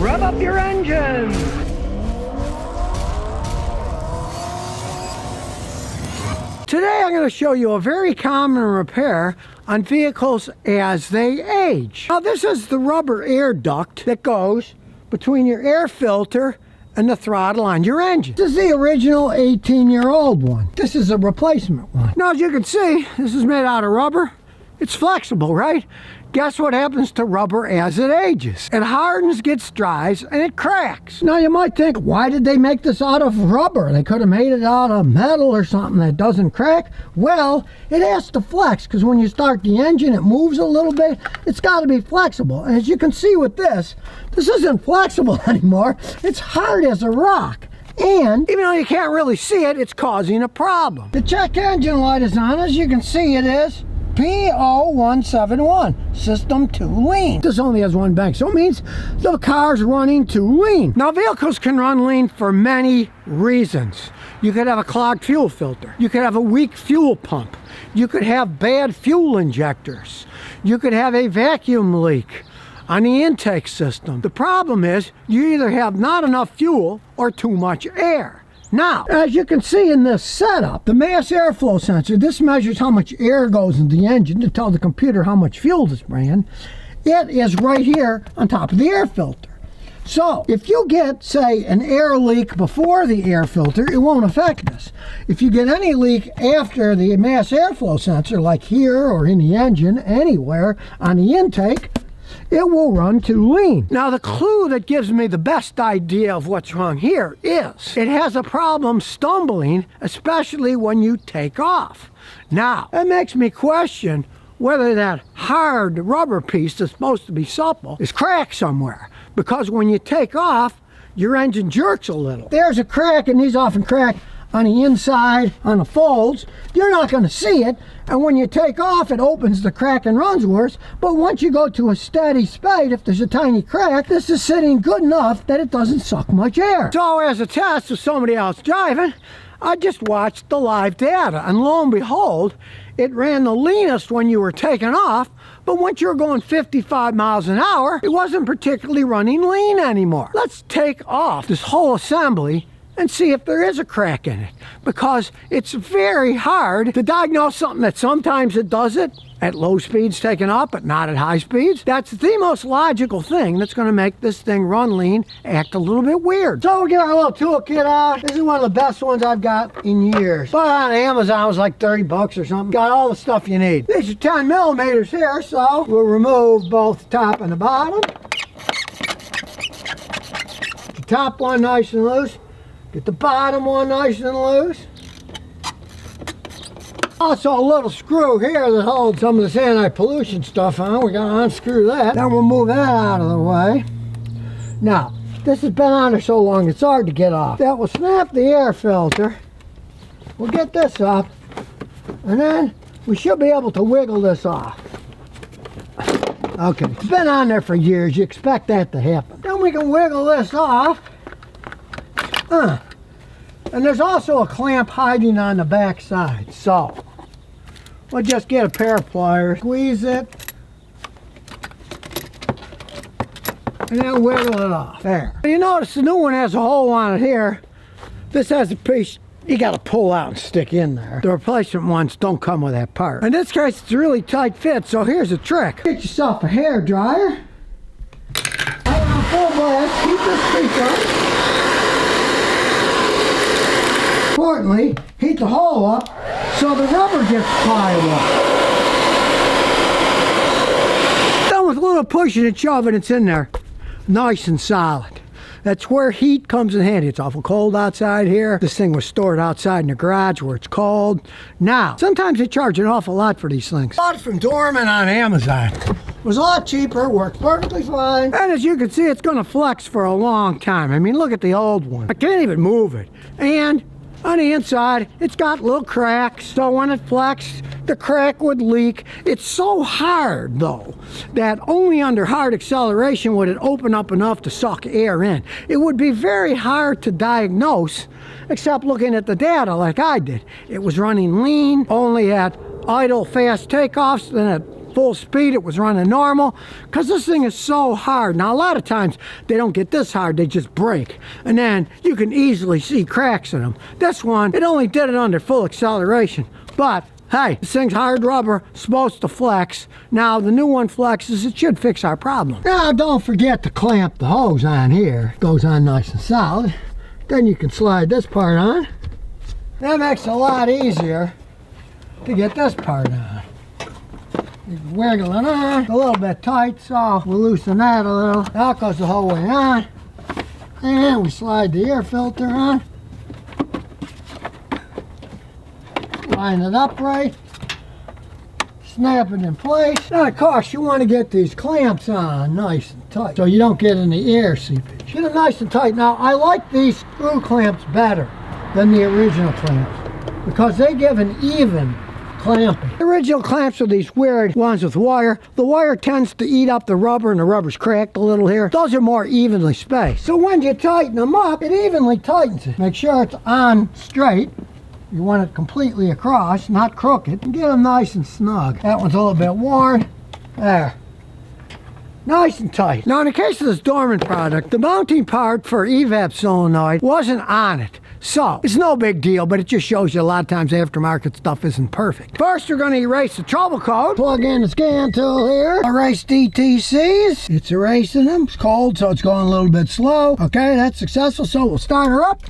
Rev up your engines! Today I'm going to show you a very common repair on vehicles as they age. Now this is the rubber air duct that goes between your air filter and the throttle on your engine. This is the original 18-year-old one. This is a replacement one. Now as you can see, this is made out of rubber. It's flexible, right? Guess what happens to rubber as it ages? It hardens, gets dries, and it cracks. Now you might think, why did they make this out of rubber? They could have made it out of metal or something that doesn't crack. Well, it has to flex, because when you start the engine, it moves a little bit. It's got to be flexible. And as you can see with this isn't flexible anymore. It's hard as a rock. And even though you can't really see it, it's causing a problem. The check engine light is on. As you can see, it is P0171, system too lean. This only has one bank, so it means the car's running too lean. Now vehicles can run lean for many reasons. You could have a clogged fuel filter. You could have a weak fuel pump. You could have bad fuel injectors. You could have a vacuum leak on the intake system. The problem is you either have not enough fuel or too much air. Now, as you can see in this setup, the mass airflow sensor, this measures how much air goes in the engine to tell the computer how much fuel it's bringing. It is right here on top of the air filter. So, if you get, say, an air leak before the air filter, it won't affect this. If you get any leak after the mass airflow sensor, like here or in the engine, anywhere on the intake, it will run too lean. Now the clue that gives me the best idea of what's wrong here is it has a problem stumbling, especially when you take off. Now, that makes me question whether that hard rubber piece that's supposed to be supple is cracked somewhere. Because when you take off, your engine jerks a little. There's a crack, and these often crack on the inside, on the folds. You're not going to see it, and when you take off, it opens the crack and runs worse. But once you go to a steady speed, if there's a tiny crack, this is sitting good enough that it doesn't suck much air. So as a test with somebody else driving, I just watched the live data, and lo and behold, it ran the leanest when you were taking off, but once you were going 55 miles an hour, it wasn't particularly running lean anymore. Let's take off this whole assembly and see if there is a crack in it, because it's very hard to diagnose something that sometimes it does it at low speeds taking off, but not at high speeds. That's the most logical thing that's going to make this thing run lean, act a little bit weird. So we'll get our little toolkit out. This is one of the best ones I've got in years. Bought on Amazon, it was like 30 bucks or something. Got all the stuff you need. These are 10 millimeters here, so we'll remove both the top and the bottom. The top one nice and loose. Get the bottom one nice and loose. Also a little screw here that holds some of this anti-pollution stuff on. We gotta unscrew that. Then we'll move that out of the way. Now, this has been on there so long it's hard to get off. That will snap the air filter. We'll get this up, and then we should be able to wiggle this off. Okay, it's been on there for years. You expect that to happen. Then we can wiggle this off. And there's also a clamp hiding on the back side, so we'll just get a pair of pliers, squeeze it, and then wiggle it off. There. You notice the new one has a hole on it here. This has a piece you got to pull out and stick in there. The replacement ones don't come with that part. In this case, it's a really tight fit, so here's a trick. Get yourself a hair dryer. Out on full blast, keep this piece up. Importantly, heat the hole up so the rubber gets piled up. Done with a little pushing and shoving, it's in there, nice and solid. That's where heat comes in handy. It's awful cold outside here. This thing was stored outside in the garage where it's cold. Now, sometimes they charge an awful lot for these things. Bought it from Dorman on Amazon. It was a lot cheaper, worked perfectly fine. And as you can see, it's gonna flex for a long time. I mean, look at the old one. I can't even move it. And on the inside, it's got little cracks, so when it flexed, the crack would leak. It's so hard, though, that only under hard acceleration would it open up enough to suck air in. It would be very hard to diagnose, except looking at the data like I did. It was running lean, only at idle fast takeoffs, then at full speed, it was running normal, because this thing is so hard. Now, a lot of times, they don't get this hard, they just break. And then you can easily see cracks in them. This one, it only did it under full acceleration. But, hey, this thing's hard rubber, supposed to flex. Now, the new one flexes, it should fix our problem. Now, don't forget to clamp the hose on here. It goes on nice and solid. Then you can slide this part on. That makes it a lot easier to get this part on. You can wiggle it on, a little bit tight, so we'll loosen that a little. That goes the whole way on. And we slide the air filter on. Line it up right. Snap it in place. Now, of course, you want to get these clamps on nice and tight so you don't get any air seepage. Get them nice and tight. Now, I like these screw clamps better than the original clamps because they give an even clamping. The original clamps are these weird ones with wire. The wire tends to eat up the rubber and the rubber's cracked a little here. Those are more evenly spaced. So when you tighten them up, it evenly tightens it. Make sure it's on straight. You want it completely across, not crooked. And get them nice and snug. That one's a little bit worn. There. Nice and tight. Now in the case of this Dorman product, the mounting part for evap solenoid wasn't on it. So, it's no big deal, but it just shows you a lot of times aftermarket stuff isn't perfect. First, we're going to erase the trouble code. Plug in the scan tool here. Erase DTCs. It's erasing them. It's cold, so it's going a little bit slow. Okay, that's successful, so we'll start her up.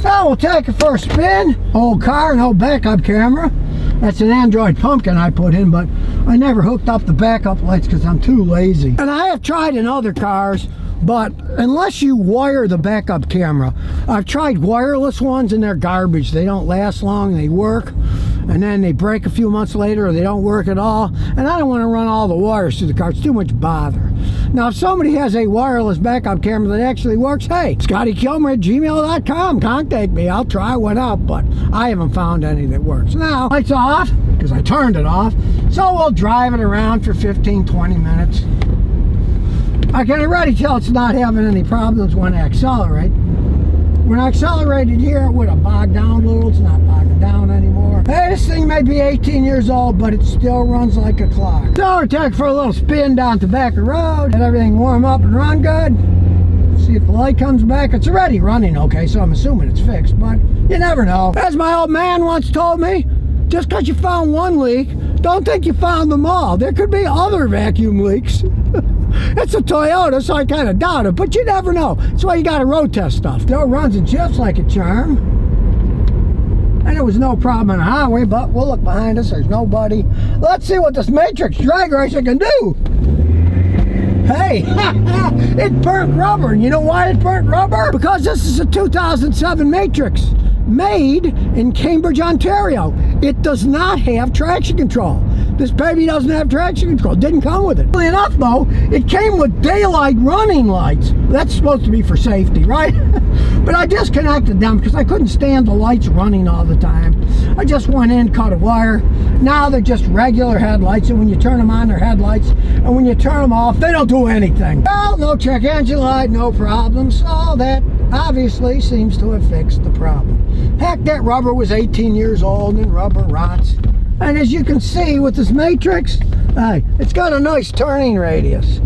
Now we'll take her for a spin. Old car, no backup camera. That's an Android pumpkin I put in, but I never hooked up the backup lights because I'm too lazy. And I have tried in other cars, but unless you wire the backup camera, I've tried wireless ones and they're garbage. They don't last long, they work, and then they break a few months later or they don't work at all. And I don't want to run all the wires through the car, it's too much bother. Now if somebody has a wireless backup camera that actually works, hey, Scotty Kilmer at gmail.com, contact me, I'll try one out, but I haven't found any that works. Now, lights off, because I turned it off, so we'll drive it around for 15-20 minutes. I can already tell it's not having any problems when I accelerate. When I accelerated here, it would have bogged down a little. It's not bogging down anymore. Hey, this thing may be 18 years old, but it still runs like a clock. So we're taking for a little spin down the back of the road. Let everything warm up and run good. See if the light comes back. It's already running okay, so I'm assuming it's fixed, but you never know. As my old man once told me, just because you found one leak, don't think you found them all. There could be other vacuum leaks. It's a Toyota, so I kind of doubt it, but you never know. That's why you got to road test stuff. Still runs and shifts like a charm. And there was no problem on the highway, but we'll look behind us. There's nobody. Let's see what this Matrix drag racer can do. Hey, it burnt rubber. And you know why it burnt rubber? Because this is a 2007 Matrix made in Cambridge, Ontario. It does not have traction control. This baby doesn't have traction control. It didn't come with it. Funny enough, though, it came with daylight running lights. That's supposed to be for safety, right? But I disconnected them because I couldn't stand the lights running all the time. I just went in, cut a wire. Now they're just regular headlights, and when you turn them on, they're headlights. And when you turn them off, they don't do anything. Well, no check engine light, no problem. So that obviously seems to have fixed the problem. Heck, that rubber was 18 years old and rubber rots. And as you can see with this Matrix, hey, it's got a nice turning radius.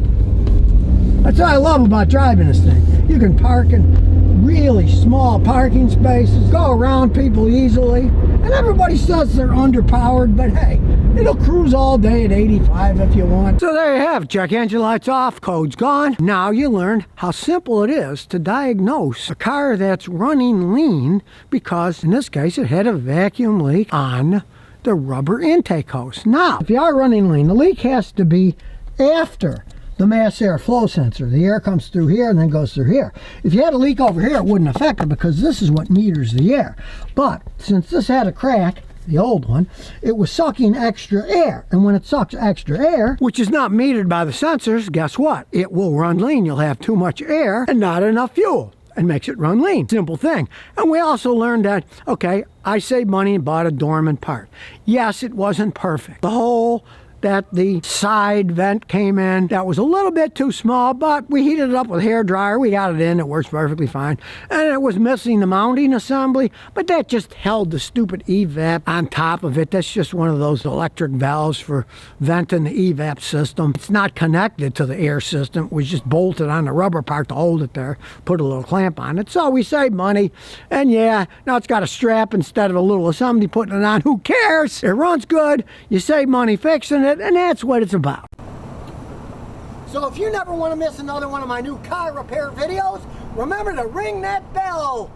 That's what I love about driving this thing. You can park in really small parking spaces, go around people easily, and everybody says they're underpowered, but hey, it'll cruise all day at 85 if you want. So there you have it. Check engine lights off, code's gone. Now you learned how simple it is to diagnose a car that's running lean because in this case it had a vacuum leak on the rubber intake hose. Now, if you are running lean, the leak has to be after the mass air flow sensor. The air comes through here and then goes through here. If you had a leak over here, it wouldn't affect it because this is what meters the air. But since this had a crack, the old one, it was sucking extra air. And when it sucks extra air, which is not metered by the sensors, guess what? It will run lean. You'll have too much air and not enough fuel. And makes it run lean. Simple thing. And we also learned that, okay, I saved money and bought a Dorman part. Yes, it wasn't perfect. The whole that the side vent came in. That was a little bit too small, but we heated it up with a hairdryer. We got it in. It works perfectly fine. And it was missing the mounting assembly, but that just held the stupid evap on top of it. That's just one of those electric valves for venting the evap system. It's not connected to the air system. It was just bolted on the rubber part to hold it there. Put a little clamp on it. So we saved money. And yeah, now it's got a strap instead of a little assembly putting it on. Who cares? It runs good. You save money fixing it, and that's what it's about. So if you never want to miss another one of my new car repair videos, remember to ring that bell.